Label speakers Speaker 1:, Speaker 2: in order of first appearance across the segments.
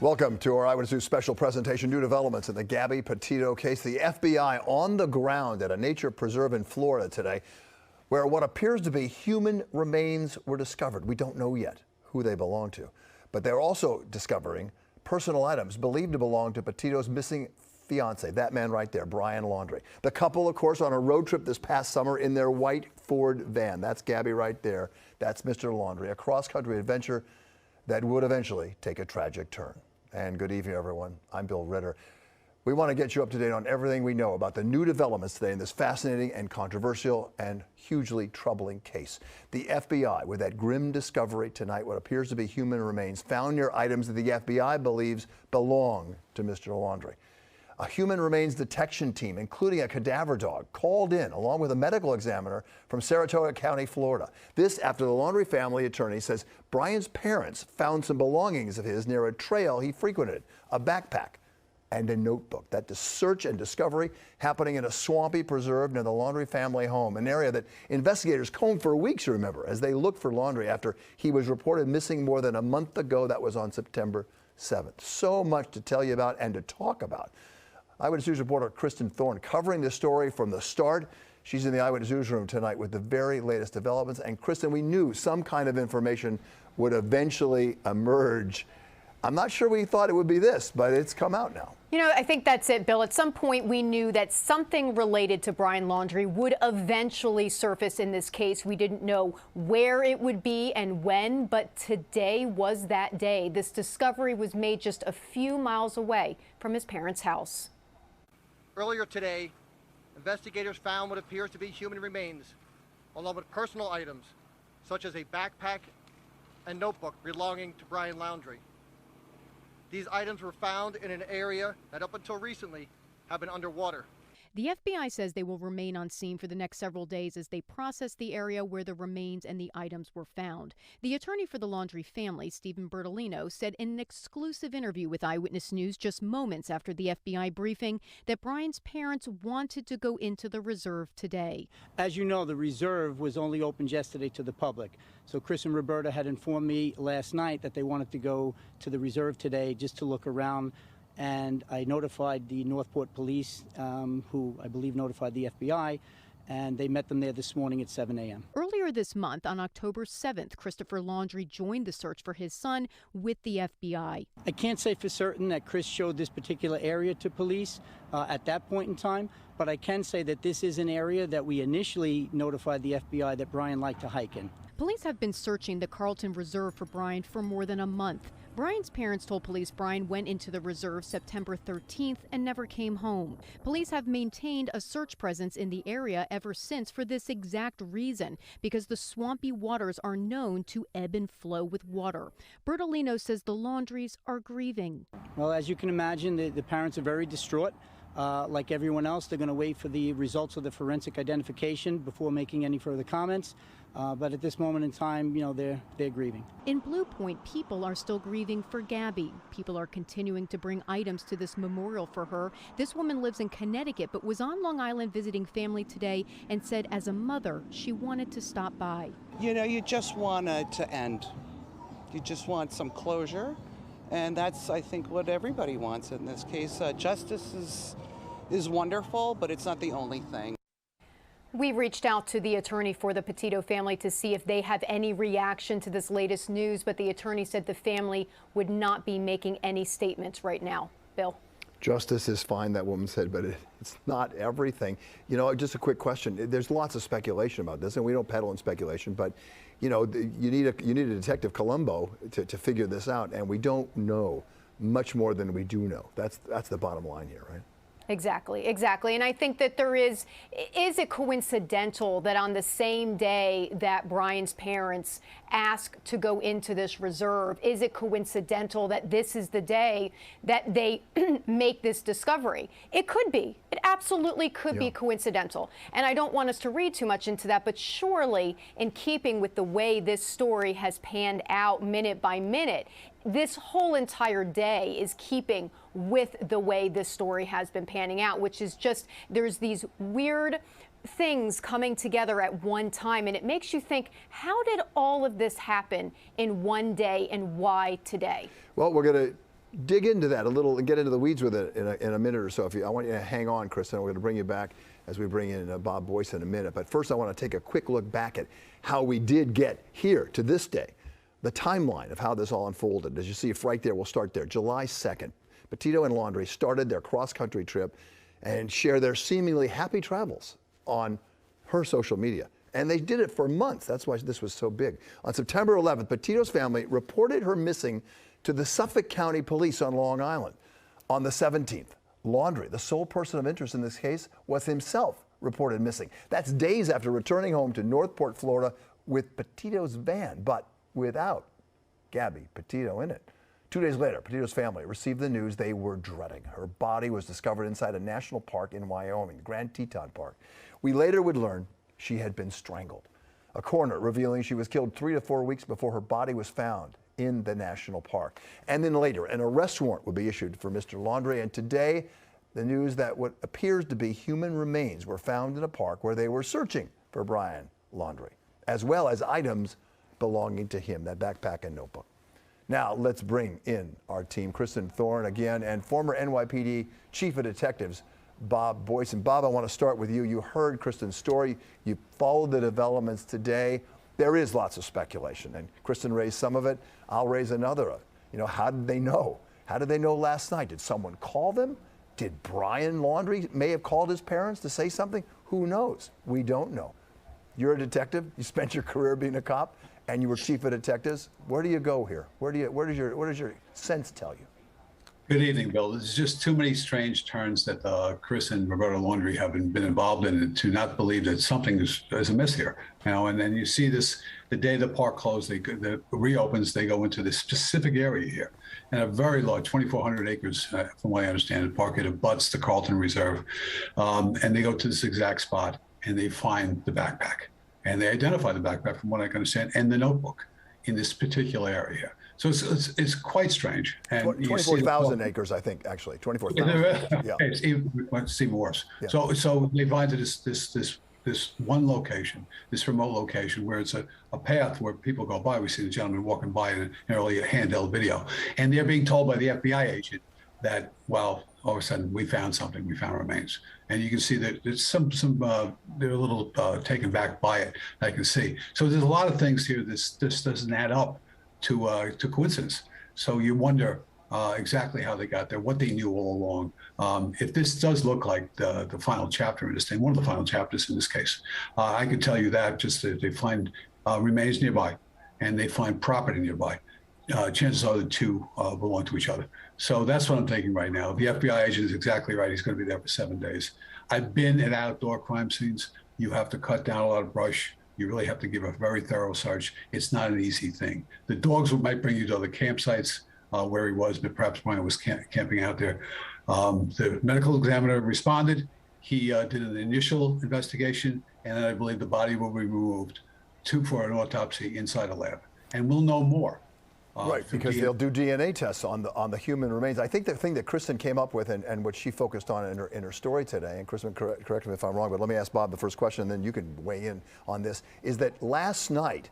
Speaker 1: Welcome to our Eyewitness News special presentation. New developments in the Gabby Petito case. The FBI on the ground at a nature preserve in Florida today, where what appears to be human remains were discovered. We don't know yet who they belong to, but they're also discovering personal items believed to belong to Petito's missing fiance, that man right there, Brian Laundrie. The couple, of course, on a road trip this past summer in their white Ford van. That's Gabby right there. That's Mr. Laundrie, a cross-country adventure that would eventually take a tragic turn. And good evening, everyone. I'm Bill Ritter. We want to get you up to date on everything we know about the new developments today in this fascinating and controversial and hugely troubling case. The FBI, with that grim discovery tonight, what appears to be human remains found near items that the FBI believes belong to Mr. Laundrie. A human remains detection team, including a cadaver dog, called in along with a medical examiner from Saratoga County, Florida. This after the Laundrie family attorney says Brian's parents found some belongings of his near a trail he frequented, a backpack and a notebook. That search and discovery happening in a swampy preserve near the Laundrie family home, an area that investigators combed for weeks, remember, as they looked for Laundrie after he was reported missing more than a month ago. That was on September 7th. So much to tell you about and to talk about. Eyewitness News reporter Kristen Thorne covering this story from the start. She's in the Eyewitness Newsroom tonight with the very latest developments. And Kristen, we knew some kind of information would eventually emerge. I'm not sure we thought it would be this, but it's come out now.
Speaker 2: You know, I think that's it, Bill. At some point, we knew that something related to Brian Laundrie would eventually surface in this case. We didn't know where it would be and when, but today was that day. This discovery was made just a few miles away from his parents' house.
Speaker 3: Earlier today, investigators found what appears to be human remains, along with personal items, such as a backpack and notebook belonging to Brian Laundrie. These items were found in an area that up until recently had been underwater.
Speaker 2: The FBI says they will remain on scene for the next several days as they process the area where the remains and the items were found. The attorney for the Laundrie family, Stephen Bertolino, said in an exclusive interview with Eyewitness News just moments after the FBI briefing that Brian's parents wanted to go into the reserve today.
Speaker 4: As you know, the reserve was only opened yesterday to the public. So Chris and Roberta had informed me last night that they wanted to go to the reserve today just to look around. And I notified the Northport police, who I believe notified the FBI, and they met them there this morning at 7 a.m.
Speaker 2: Earlier this month, on October 7th, Christopher Laundrie joined the search for his son with the FBI.
Speaker 4: I can't say for certain that Chris showed this particular area to police at that point in time, but I can say that this is an area that we initially notified the FBI that Brian liked to hike in.
Speaker 2: Police have been searching the Carlton Reserve for Brian for more than a month. Brian's parents told police Brian went into the reserve September 13th and never came home. Police have maintained a search presence in the area ever since for this exact reason, because the swampy waters are known to ebb and flow with water. Bertolino says the Laundries are grieving.
Speaker 4: Well, as you can imagine, the parents are very distraught. Like everyone else, they're going to wait for the results of the forensic identification before making any further comments. But at this moment in time, you know, they're grieving.
Speaker 2: In Blue Point, people are still grieving for Gabby. People are continuing to bring items to this memorial for her. This woman lives in Connecticut, but was on Long Island visiting family today and said as a mother, she wanted to stop by.
Speaker 5: You know, you just want it to end. You just want some closure. And that's, I think, what everybody wants in this case. Justice is wonderful, but it's not the only thing.
Speaker 2: We reached out to the attorney for the Petito family to see if they have any reaction to this latest news, but the attorney said the family would not be making any statements right now. Bill?
Speaker 1: Justice is fine, that woman said, but it's not everything. You know, just a quick question. There's lots of speculation about this, and we don't peddle in speculation, but you know, you need a Detective Columbo to figure this out, and we don't know much more than we do know. That's the bottom line here, right?
Speaker 2: Exactly. And I think that is it coincidental that on the same day that Brian's parents asked to go into this reserve, is it coincidental that this is the day that they make this discovery? It could be. It absolutely could be coincidental. And I don't want us to read too much into that, but surely in keeping with the way this story has panned out minute by minute, this whole entire day is keeping with the way this story has been panning out, which is just, there's these weird things coming together at one time, and it makes you think, how did all of this happen in one day and why today?
Speaker 1: Well, we're going to dig into that a little and get into the weeds with it in a minute or so. I want you to hang on, Kristen. We're going to bring you back as we bring in Bob Boyce in a minute. But first, I want to take a quick look back at how we did get here to this day, the timeline of how this all unfolded. As you see right there, we'll start there. July 2nd, Petito and Laundrie started their cross-country trip and share their seemingly happy travels on her social media. And they did it for months. That's why this was so big. On September 11th, Petito's family reported her missing to the Suffolk County Police on Long Island. On the 17th, Laundrie, the sole person of interest in this case, was himself reported missing. That's days after returning home to Northport, Florida with Petito's van, but without Gabby Petito in it. 2 days later, Petito's family received the news they were dreading. Her body was discovered inside a national park in Wyoming, Grand Teton Park. We later would learn she had been strangled. A coroner revealing she was killed 3 to 4 weeks before her body was found in the national park. And then later, an arrest warrant would be issued for Mr. Laundrie. And today, the news that what appears to be human remains were found in a park where they were searching for Brian Laundrie, as well as items belonging to him, that backpack and notebook. Now, let's bring in our team, Kristen Thorne again, and former NYPD Chief of Detectives, Bob Boyce. And Bob, I want to start with you. You heard Kristen's story. You followed the developments today. There is lots of speculation, and Kristen raised some of it. I'll raise another. How did they know? How did they know last night? Did someone call them? Did Brian Laundrie may have called his parents to say something? Who knows? We don't know. You're a detective. You spent your career being a cop, and you were chief of detectives. Where do you go here? Where does your sense tell you?
Speaker 6: Good evening, Bill. There's just too many strange turns that Chris and Roberta Laundrie have been involved in to not believe that something is amiss here. And then you see this, the day the park closed, the reopens, they go into this specific area here. And a very large, 2,400 acres, from what I understand, the park, it abuts the Carlton Reserve. And they go to this exact spot and they find the backpack. And they identify the backpack, from what I can understand, and the notebook in this particular area. So it's quite strange. And
Speaker 1: 24,000 acres, I think, actually. 24,000. Yeah.
Speaker 6: It's even worse.
Speaker 1: Yeah.
Speaker 6: So they find this one location, this remote location where it's a path where people go by. We see the gentleman walking by in an early handheld video. And they're being told by the FBI agent that, well, all of a sudden we found something, we found remains. And you can see that there's they're a little taken back by it, I can see. So there's a lot of things here. This doesn't add up to coincidence. So you wonder exactly how they got there, what they knew all along. If this does look like the final chapter in this thing, one of the final chapters in this case, I can tell you that just that they find remains nearby and they find property nearby. Chances are the two belong to each other. So that's what I'm thinking right now. The FBI agent is exactly right. He's going to be there for 7 days. I've been at outdoor crime scenes. You have to cut down a lot of brush. You really have to give a very thorough search. It's not an easy thing. The dogs might bring you to other campsites where he was, but perhaps Brian was camping out there. The medical examiner responded. He did an initial investigation, and I believe the body will be removed for an autopsy inside a lab. And we'll know more.
Speaker 1: Right, because they'll do DNA tests on the human remains. I think the thing that Kristen came up with and what she focused on in her story today, and Kristen, correct me if I'm wrong, but let me ask Bob the first question, and then you can weigh in on this, is that last night,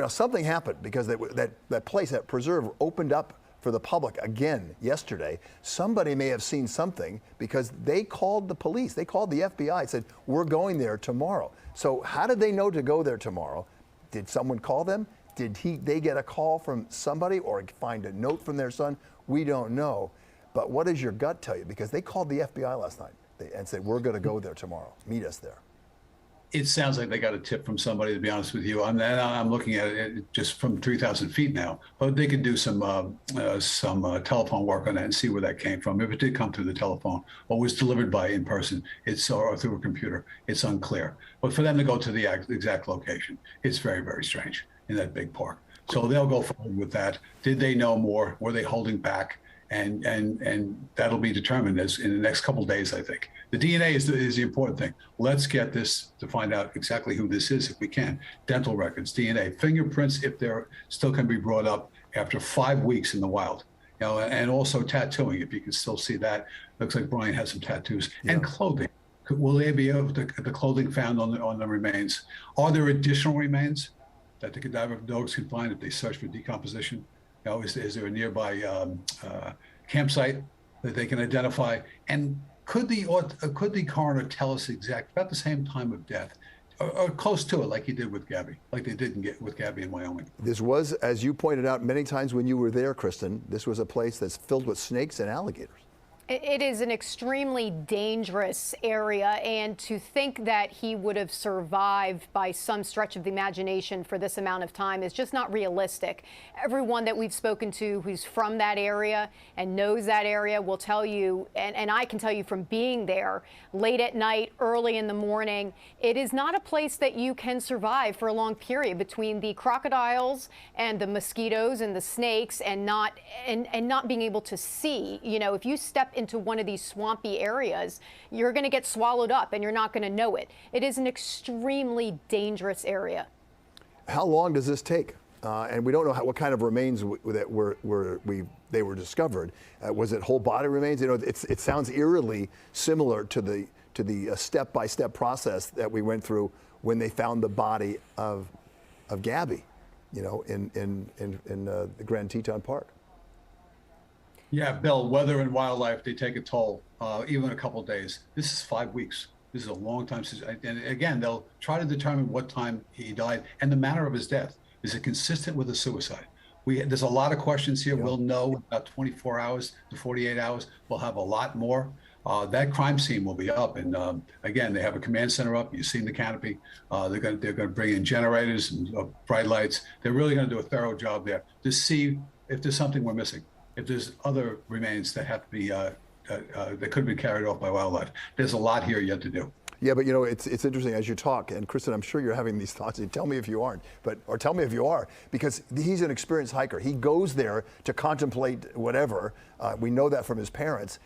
Speaker 1: something happened because that place, that preserve, opened up for the public again yesterday. Somebody may have seen something because they called the police. They called the FBI and said, we're going there tomorrow. So how did they know to go there tomorrow? Did someone call them? Did they get a call from somebody or find a note from their son? We don't know. But what does your gut tell you? Because they called the FBI last night and said, we're going to go there tomorrow. Meet us there.
Speaker 6: It sounds like they got a tip from somebody, to be honest with you. I'm looking at it just from 3,000 feet now. But they could do some telephone work on that and see where that came from. If it did come through the telephone or was delivered by in person, or through a computer, it's unclear. But for them to go to the exact location, it's very, very strange in that big park. So they'll go forward with that. Did they know more? Were they holding back? And that'll be determined in the next couple of days, I think. The DNA is the important thing. Let's get this to find out exactly who this is if we can. Dental records, DNA, fingerprints, if they're still can be brought up after 5 weeks in the wild. And also tattooing, if you can still see that. Looks like Brian has some tattoos. Yeah. And clothing. Will they be able to, the clothing found on the remains? Are there additional remains that the cadaver dogs can find if they search for decomposition? Is there a nearby campsite that they can identify? And could the coroner tell us about the same time of death, or close to it, like he did with Gabby, like they did with Gabby in Wyoming?
Speaker 1: This was, as you pointed out many times when you were there, Kristen, this was a place that's filled with snakes and alligators.
Speaker 2: It is an extremely dangerous area, and to think that he would have survived by some stretch of the imagination for this amount of time is just not realistic. Everyone that we've spoken to who's from that area and knows that area will tell you, and I can tell you from being there late at night, early in the morning, it is not a place that you can survive for a long period between the crocodiles and the mosquitoes and the snakes and not being able to see. You know, if you step into one of these swampy areas, you're going to get swallowed up and you're not going to know it. It is an extremely dangerous area.
Speaker 1: How long does this take? And we don't know what kind of remains that they were discovered. Was it whole body remains? You know, it sounds eerily similar to the step-by-step process that we went through when they found the body of Gabby, you know, in the Grand Teton Park.
Speaker 6: Yeah, Bill, weather and wildlife, they take a toll, even a couple of days. This is 5 weeks. This is a long time. And again, they'll try to determine what time he died and the manner of his death. Is it consistent with a suicide? There's a lot of questions here. Yeah. We'll know about 24 hours to 48 hours. We'll have a lot more. That crime scene will be up. And again, they have a command center up. You've seen the canopy. They're going to bring in generators and bright lights. They're really going to do a thorough job there to see if there's something we're missing. If there's other remains that have to be that could be carried off by wildlife. There's a lot here yet to do.
Speaker 1: Yeah, but you know, it's interesting as you talk, and Kristen, I'm sure you're having these thoughts, and tell me if you aren't, or tell me if you are, because he's an experienced hiker. He goes there to contemplate whatever. We know that from his parents.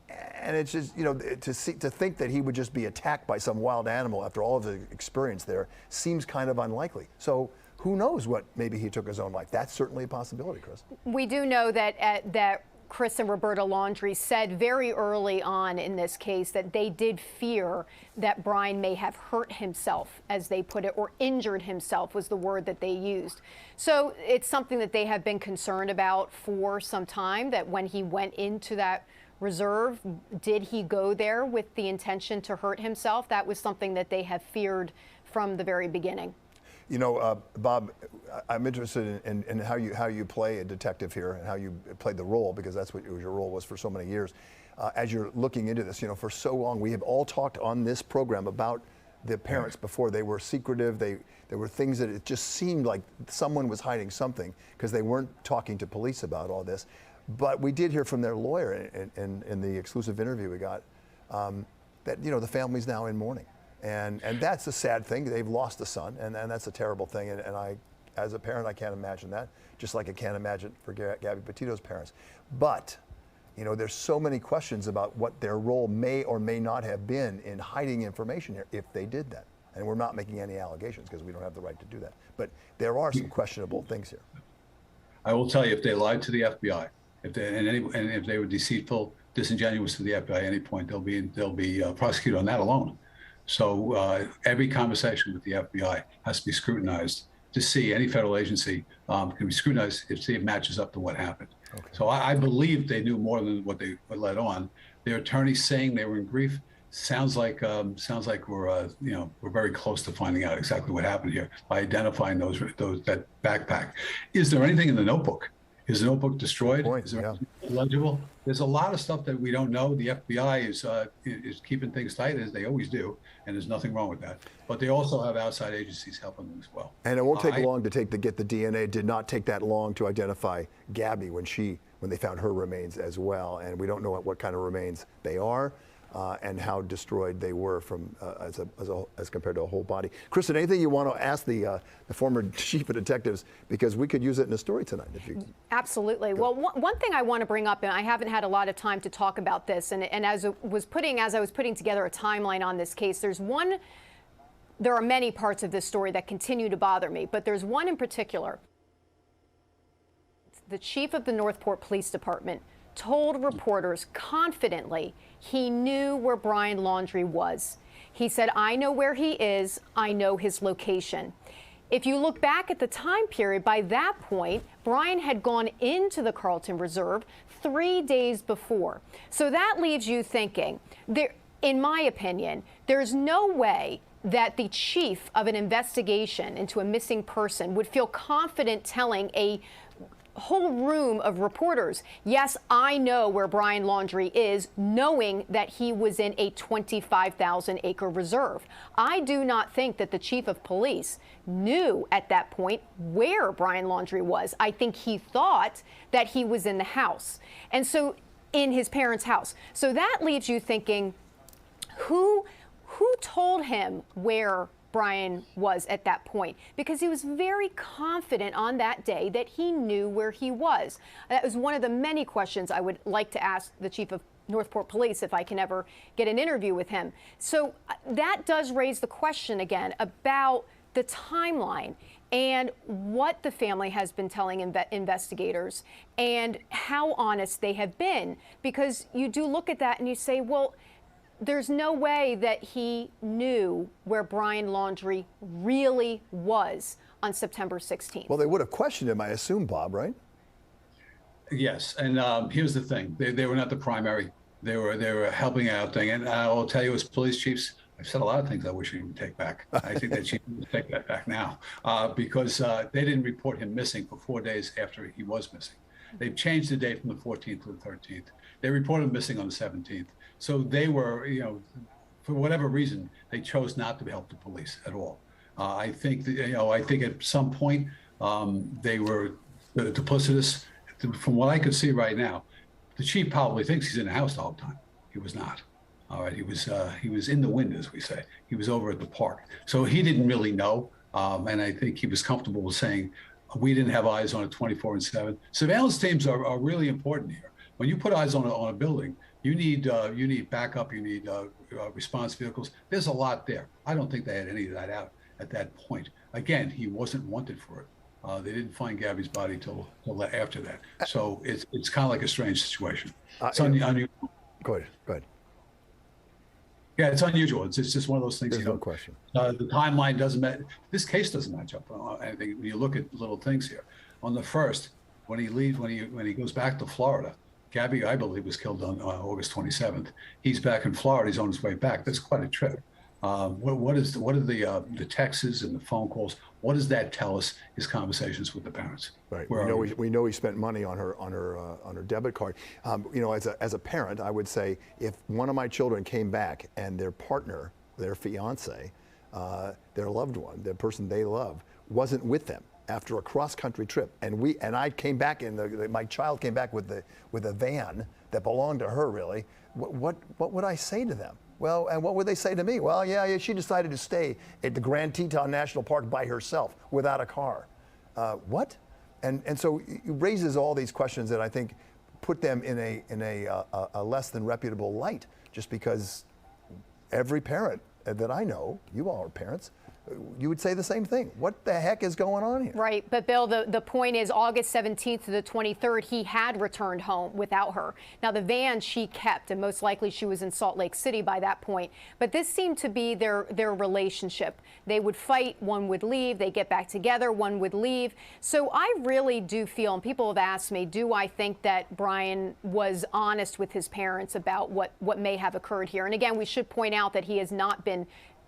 Speaker 1: And it's just, you know, to think that he would just be attacked by some wild animal after all of the experience there seems kind of unlikely. So who knows what maybe he took his own life? That's certainly a possibility, Chris. We
Speaker 2: do know that Chris and Roberta Laundrie said very early on in this case that they did fear that Brian may have hurt himself, as they put it, or injured himself was the word that they used. So it's something that they have been concerned about for some time, that when he went into that reserve, did he go there with the intention to hurt himself? That was something that they have feared from the very beginning.
Speaker 1: You know, Bob, I'm interested in how you play a detective here and how you played the role, because that's what your role was for so many years. As you're looking into this, you know, for so long, we have all talked on this program about the parents before. They were secretive. There were things that it just seemed like someone was hiding something because they weren't talking to police about all this. But we did hear from their lawyer in the exclusive interview we got that, you know, the family's now in mourning. And that's a sad thing. They've lost a son, and that's a terrible thing. And I, as a parent, I can't imagine that, just like I can't imagine for Gabby Petito's parents. But, you know, there's so many questions about what their role may or may not have been in hiding information here, if they did that. And we're not making any allegations because we don't have the right to do that. But there are some questionable things here.
Speaker 6: I will tell you, if they lied to the FBI, and if they were deceitful, disingenuous to the FBI at any point, they'll be prosecuted on that alone. So every conversation with the FBI has to be scrutinized to see, any federal agency can be scrutinized to see if it matches up to what happened. Okay. So I believe they knew more than what they let on. Their attorneys saying they were in grief sounds like we're very close to finding out exactly what happened here by identifying that backpack. Is there anything in the notebook? Is the notebook destroyed? Is there anything illegible? There's a lot of stuff that we don't know. The FBI is keeping things tight, as they always do, and there's nothing wrong with that. But they also have outside agencies helping them as well.
Speaker 1: And it won't take long to get the DNA. It did not take that long to identify Gabby when they found her remains as well. And we don't know what kind of remains they are. And how destroyed they were from as compared to a whole body. Kristen, anything you want to ask the former chief of detectives, because we could use it in a story tonight. If you
Speaker 2: Absolutely. Well, one thing I want to bring up, and I haven't had a lot of time to talk about this, and as I was putting together a timeline on this case, there are many parts of this story that continue to bother me, but there's one in particular. The chief of the Northport Police Department told reporters confidently he knew where Brian Laundrie was. He said, "I know where he is. I know his location." if you look back at the time period, by that point, Brian had gone into the Carlton Reserve 3 days before. So that leaves you thinking, in my opinion, there's no way that the chief of an investigation into a missing person would feel confident telling a whole room of reporters, yes, I know where Brian Laundrie is, knowing that he was in a 25,000-acre reserve. I do not think that the chief of police knew at that point where Brian Laundrie was. I think he thought that he was in the house, and so in his parents' house. So that leaves you thinking, who told him where Brian was at that point? Because he was very confident on that day that he knew where he was. That was one of the many questions I would like to ask the chief of Northport Police if I can ever get an interview with him. So that does raise the question again about the timeline and what the family has been telling investigators and how honest they have been. Because you do look at that and you say, well, there's no way that he knew where Brian Laundrie really was on September 16th.
Speaker 1: Well, they would have questioned him, I assume, Bob, right?
Speaker 6: Yes, and here's the thing: they were not the primary. They were helping out thing. And I will tell you, as police chiefs, I've said a lot of things I wish he would take back. I think that chief would take that back now because they didn't report him missing for 4 days after he was missing. They've changed the date from the 14th to the 13th. They reported him missing on the 17th. So they were, for whatever reason, they chose not to help the police at all. I think that, I think at some point they were duplicitous. From what I could see right now, the chief probably thinks he's in the house the whole time. He was not. All right, he was in the wind, as we say. He was over at the park, so he didn't really know. And I think he was comfortable with saying, we didn't have eyes on it 24/7. Surveillance teams are really important here. When you put eyes on a building, you need backup, you need response vehicles. There's a lot there. I don't think they had any of that out at that point. Again, he wasn't wanted for it. They didn't find Gabby's body till after that. So it's kind of like a strange situation. It's unusual.
Speaker 1: Go ahead.
Speaker 6: Yeah, it's unusual. It's just one of those things.
Speaker 1: There's no question.
Speaker 6: The timeline doesn't match. This case doesn't match up on anything. When you look at little things here, on the first, when he goes back to Florida, Gabby, I believe, was killed on August 27th. He's back in Florida. He's on his way back. That's quite a trip. What are the texts and the phone calls? What does that tell us? His conversations with the parents.
Speaker 1: Right. We know he spent money on her debit card. As a parent, I would say if one of my children came back and their partner, their fiance, their loved one, the person they love, wasn't with them after a cross-country trip, and I came back my child came back with a van that belonged to her, really, what would I say to them? Well, and what would they say to me? Well, yeah, she decided to stay at the Grand Teton National Park by herself without a car. What? And so it raises all these questions that I think put them in a less than reputable light, just because every parent that I know, you all are parents, you would say the same thing. What the heck is going on here?
Speaker 2: Right, but Bill, the point is August 17th to the 23rd, he had returned home without her. Now, the van she kept, and most likely she was in Salt Lake City by that point. But this seemed to be their relationship. They would fight, one would leave, they get back together, one would leave. So I really do feel, and people have asked me, do I think that Brian was honest with his parents about what may have occurred here? And again, we should point out that he has not been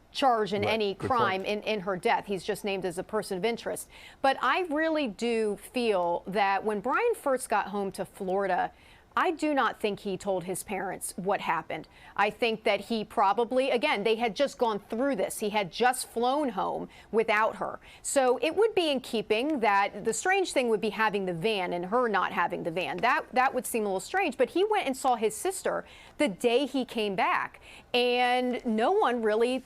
Speaker 2: charged in any crime in her death. He's just named as a person of interest. But I really do feel that when Brian first got home to Florida, I do not think he told his parents what happened. I think that he probably, again, they had just gone through this. He had just flown home without her. So it would be in keeping that the strange thing would be having the van and her not having the van. That would seem a little strange. But he went and saw his sister the day he came back, and no one really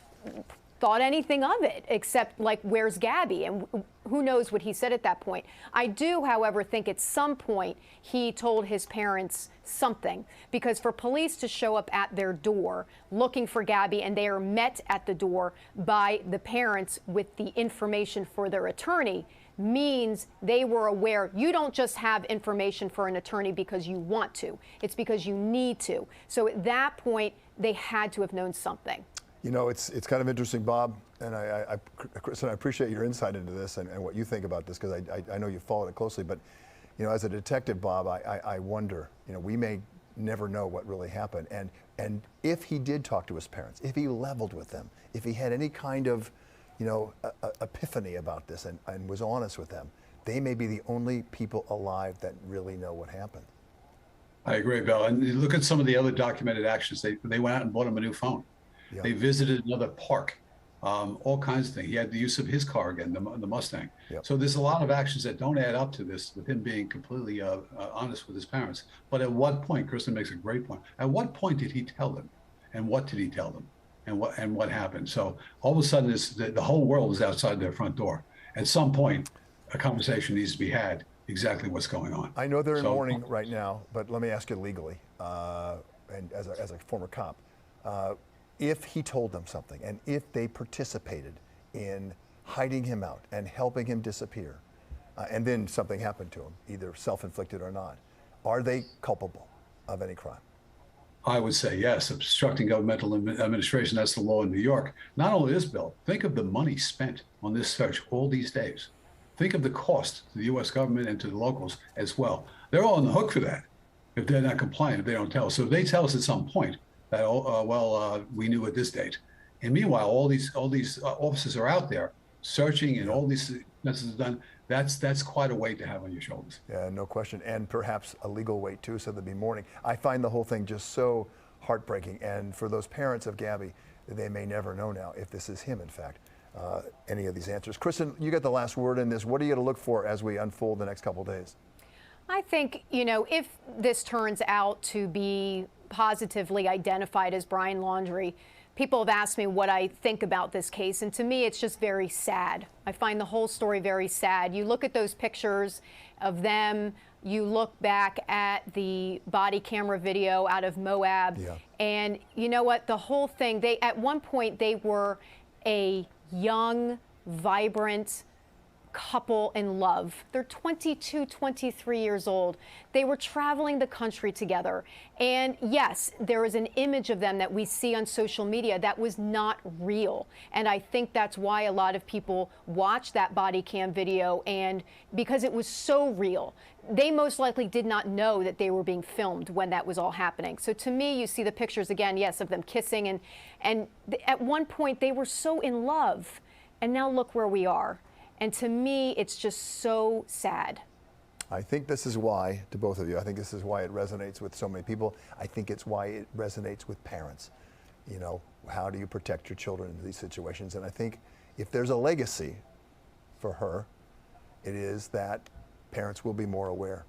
Speaker 2: thought anything of it except, like, where's Gabby? And who knows what he said at that point. I do, however, think at some point he told his parents something, because for police to show up at their door looking for Gabby and they are met at the door by the parents with the information for their attorney means they were aware. You don't just have information for an attorney because you want to. It's because you need to. So at that point, they had to have known something.
Speaker 1: You know, it's kind of interesting, Bob, and Chris, and I appreciate your insight into this and what you think about this, because I know you followed it closely. But, you know, as a detective, Bob, I wonder, you know, we may never know what really happened. And if he did talk to his parents, if he leveled with them, if he had any kind of, you know, epiphany about this and was honest with them, they may be the only people alive that really know what happened.
Speaker 6: I agree, Bill. And you look at some of the other documented actions. They went out and bought him a new phone.
Speaker 1: Yeah.
Speaker 6: They visited another park, all kinds of things. He had the use of his car again, the Mustang.
Speaker 1: Yep.
Speaker 6: So there's a lot of actions that don't add up to this, with him being completely honest with his parents. But at what point, Kristen makes a great point, at what point did he tell them? And what did he tell them? And what happened? So all of a sudden, the whole world is outside their front door. At some point, a conversation needs to be had, exactly what's going on.
Speaker 1: I know they're in mourning right now, but let me ask you legally, and as a former cop, if he told them something, and if they participated in hiding him out and helping him disappear, and then something happened to him, either self-inflicted or not, are they culpable of any crime?
Speaker 6: I would say yes. Obstructing governmental administration, that's the law in New York. Not only this, Bill, think of the money spent on this search all these days. Think of the cost to the U.S. government and to the locals as well. They're all on the hook for that if they're not compliant, if they don't tell us. So if they tell us at some point that, we knew at this date. And meanwhile, all these officers are out there searching, and all these messages done. That's quite a weight to have on your shoulders.
Speaker 1: Yeah, no question, and perhaps a legal weight too, so there'd be mourning. I find the whole thing just so heartbreaking, and for those parents of Gabby, they may never know now if this is him, in fact, any of these answers. Kristen, you got the last word in this. What are you going to look for as we unfold the next couple of days?
Speaker 2: I think, you know, if this turns out to be positively identified as Brian Laundrie, people have asked me what I think about this case, and to me, it's just very sad. I find the whole story very sad. You look at those pictures of them, you look back at the body camera video out of Moab, and you know what? The whole thing, at one point, they were a young, vibrant couple in love. They're 22, 23 years old. They were traveling the country together. And yes, there is an image of them that we see on social media that was not real. And I think that's why a lot of people watched that body cam video, and because it was so real. They most likely did not know that they were being filmed when that was all happening. So to me, you see the pictures again, yes, of them kissing, and at one point they were so in love, and now look where we are. And to me, it's just so sad.
Speaker 1: I think this is why, to both of you, I think this is why it resonates with so many people. I think it's why it resonates with parents. You know, how do you protect your children in these situations? And I think if there's a legacy for her, it is that parents will be more aware.